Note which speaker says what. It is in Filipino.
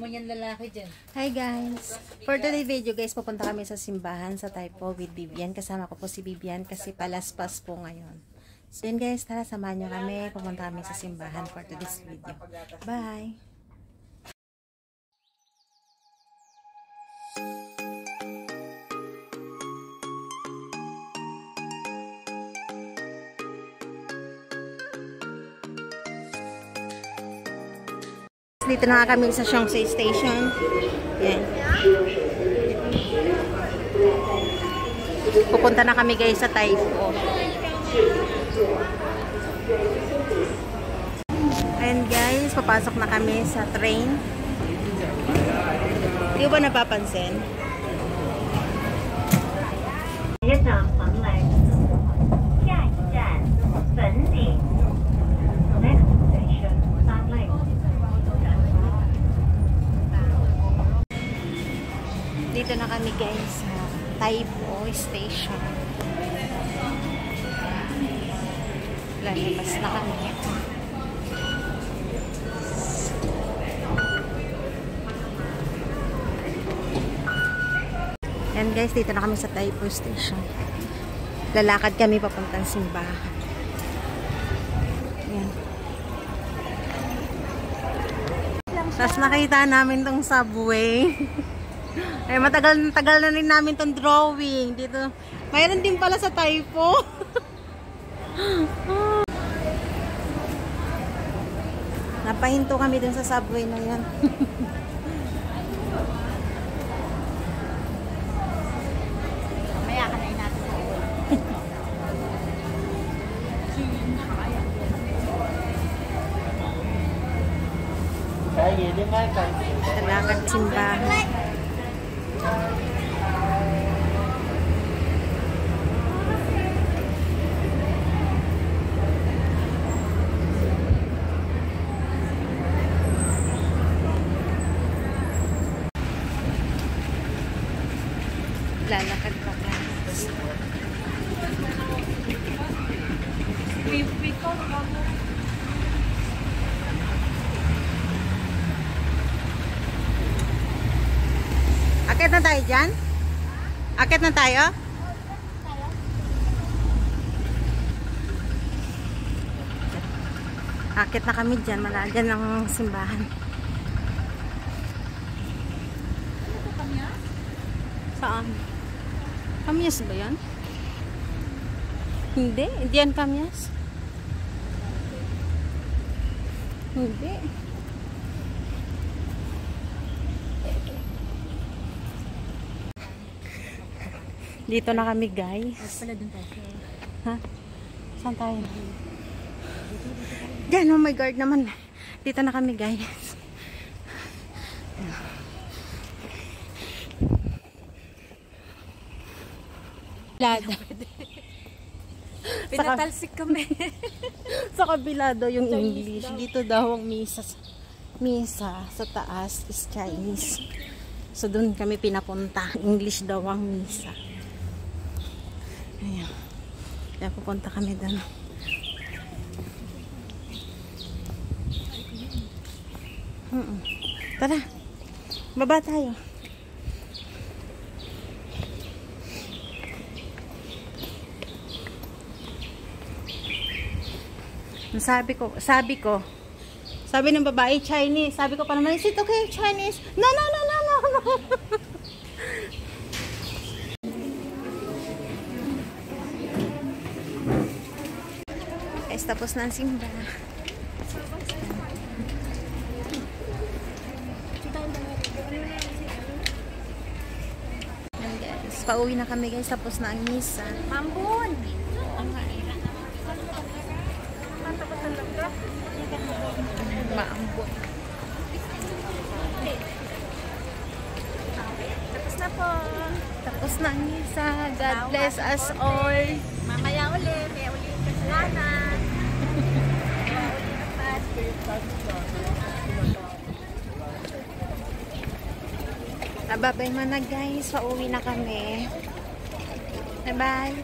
Speaker 1: mo yan lalaki dyan.
Speaker 2: Hi guys! For today's video guys, pupunta kami sa simbahan sa Taipo with Vivian. Kasama ko po si Vivian kasi palaspas po ngayon. So yun guys, tara samahan nyo kami. Pupunta kami sa simbahan for today's video. Bye! Dito na kami sa Seongsu Station. Yan. Pupunta na kami guys sa Taipo. And guys, papasok na kami sa train. Di ba napapansin?
Speaker 3: Vietnam Sunlight. Next station, Sunlight.
Speaker 2: Dito na kami guys sa Taipo Station. Lalabas na kami. Yan guys, dito na kami sa Taipo Station. Lalakad kami papuntang simbahan. Yan. Tapos nakita namin tong subway. Ay, matagal na rin namin tong drawing. Dito, mayroon din pala sa Taipo. Napahinto kami dun sa subway na yan.
Speaker 1: Mamaya ka na natin.
Speaker 2: Talakad simbahan. Lalakad pa lang. Akit na tayo dyan? Akit na tayo? Akit na kami dyan. Malagyan ng simbahan. Saan? Kamyas ba yan? Hindi. Hindi yan kamyas. Hindi. Dito na kami guys. Ha? Saan tayo? Diyan, oh my God naman. Dito na kami guys. Bilado.
Speaker 1: Pinatalsik kami.
Speaker 2: Sa kabila daw yung English. Dito daw ang misa sa taas is Chinese. So doon kami pinapunta. English daw ang misa. Ayan. Kaya pupunta kami doon. Tara. Baba tayo. Sabi ng babae, Chinese. Sabi ko pa naman, is it okay, Chinese? No. Guys, tapos na ang simba. Ayan guys, pauwi na kami guys, tapos na ang misa.
Speaker 1: Mambun!
Speaker 2: Maambot.
Speaker 1: Tapos na po.
Speaker 2: Tapos na ang misa. God bless us all.
Speaker 1: Mamaya ulit. May ulit kasalanan.
Speaker 2: Babay man na guys. Pauwi na kami. Bye bye.